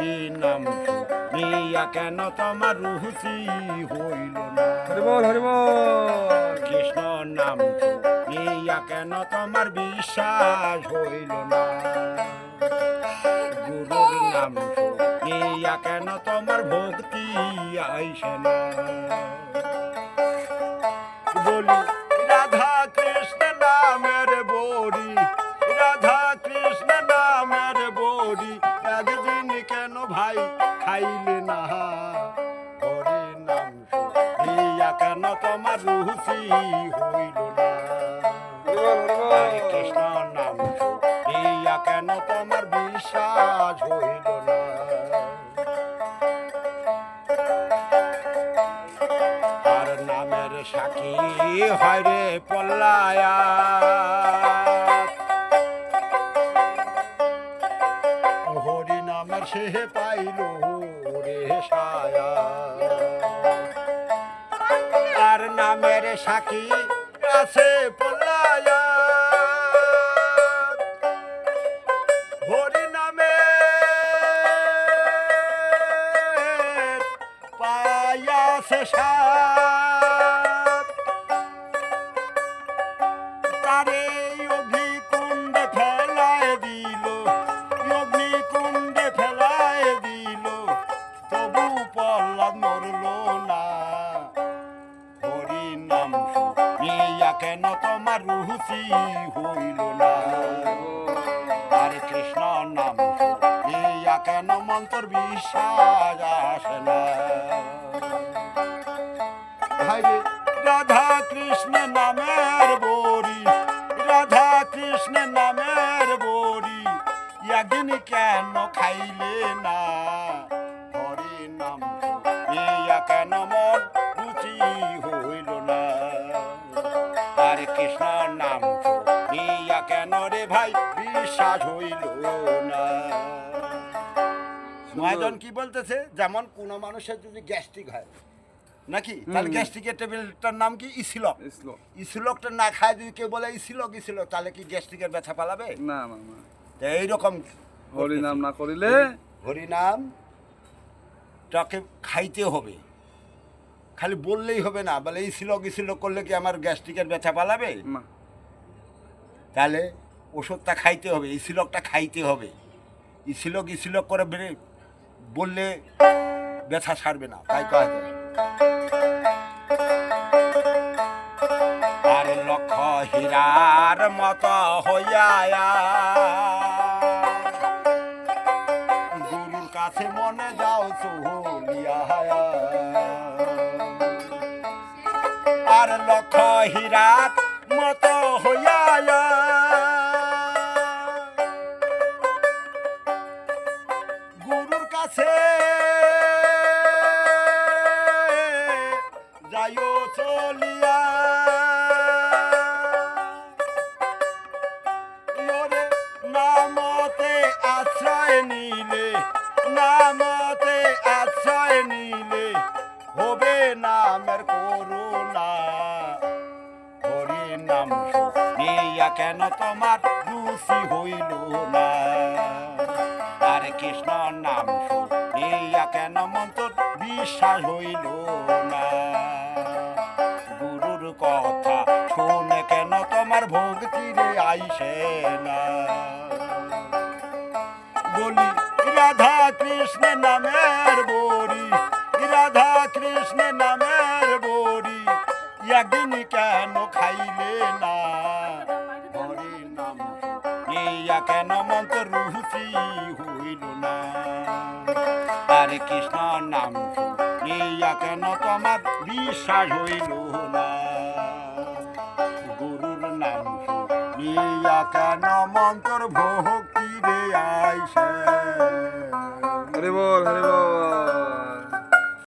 হরি নাম শুনিয়া কেন তোমার রুচি হইল না? হরি বল হরি বল। কৃষ্ণ নাম শুনিয়া কেন তোমার বিশ্বাস হইল না? গুরুর নাম শুনিয়া কেন তোমার ভক্তি আইসে না? বলি রাধা কৃষ্ণ নামের বড়ি, রাধা কৃষ্ণ নামের বড়ি, একদিন কেন ভাই খাইলে না? হরি নাম শুনিয়া কেন তোমার রুচি হইল না? হরে কৃষ্ণ নাম শুনিয়া কেন তোমার বিশ্বাস হইল না? আর নামের সাক্ষী হয় রে পল্লায়া, হরি নামের সে পাইল রে সায়া। আর নামের সাক্ষী আছে পল্লায়া, হরি নামে পায়াছে সাত। তারে অগ্নিকুণ্ডে ফেলায় দিল, অগ্নিকুণ্ডে ফেলায় দিল, তবু প্রহ্লাদ মরল না। হরি নাম শুনিয়া কেন তোমার রুচি হইল না? আর কৃষ্ণ নাম শুনিয়া কেন মন্ত্র বিশ্বাস আসে না? হরে রাধা কৃষ্ণ নামের বড়ি, রাধা কৃষ্ণ নামের বড়ি, একদিন কেন খাইলে না? হরি নাম শুনিয়া কেন মন রুচি হইল না? আর কৃষ্ণ নাম শুনিয়া কেন রে ভাই বিশ্বাস হইল না? মহাজন কি বলতেছে, যেমন কোন মানুষের যদি গ্যাস্ট্রিক হয় নাকি, তাহলে গ্যাস্ট্রিকের টেবিলটার নাম কি? ইসিলক। ইসিলকটা না খায় যদি কেউ বলে ইসিলক ইসিলক, তাহলে কি গ্যাস্ট্রিকের ব্যথা পালাবে? না না না, এইরকম হরি নাম না করিলে হরি নাম তাকে খাইতে হবে, খালি বললেই হবে না। বলে ইসিলক ইসিলক করলে কি আমার গ্যাস্ট্রিকের ব্যথা পালাবে? না। তাহলে ওষুধটা খাইতে হবে, ইসিলকটা খাইতে হবে। ইসিলক ইসিলক করে বললে ব্যথা সারবে না, তাই কয় যায়। আর লক্ষ হীরার মতো হইয়া গুরুর কাছে মনে যাও চলিয়া। আর লক্ষ হীরার মতো হইয়া গুরুর কাছে যাইও চলিয়া। ওরে নামতে আশ্রয় নিলে, নামতে আশ্রয় নিলে হবে নামের করুণা। হরি নাম শুনিয়া কেন তোমার রুচি হইল না? আর কৃষ্ণ নাম শুনিয়া কেন মন্ত্র বিশ্বাস হইল না? গুরুর কথা শুনে কেন তোমার ভক্তি রে আইসে না? বলি রাধা কৃষ্ণ নামের বড়ি, রাধা কৃষ্ণ নামের বড়ি, একদিন কেন খাইলে না? হরি নাম শুনিয়া কেন মন্ত্র রুচি হইল না? আর কৃষ্ণ নাম শুনিয়া কেন তোমার বিশ্বাস হইল না? গুরুর নাম শুনিয়া কেন মন্ত্র ভক্তি রে আইসে। হরি বল হরি বল।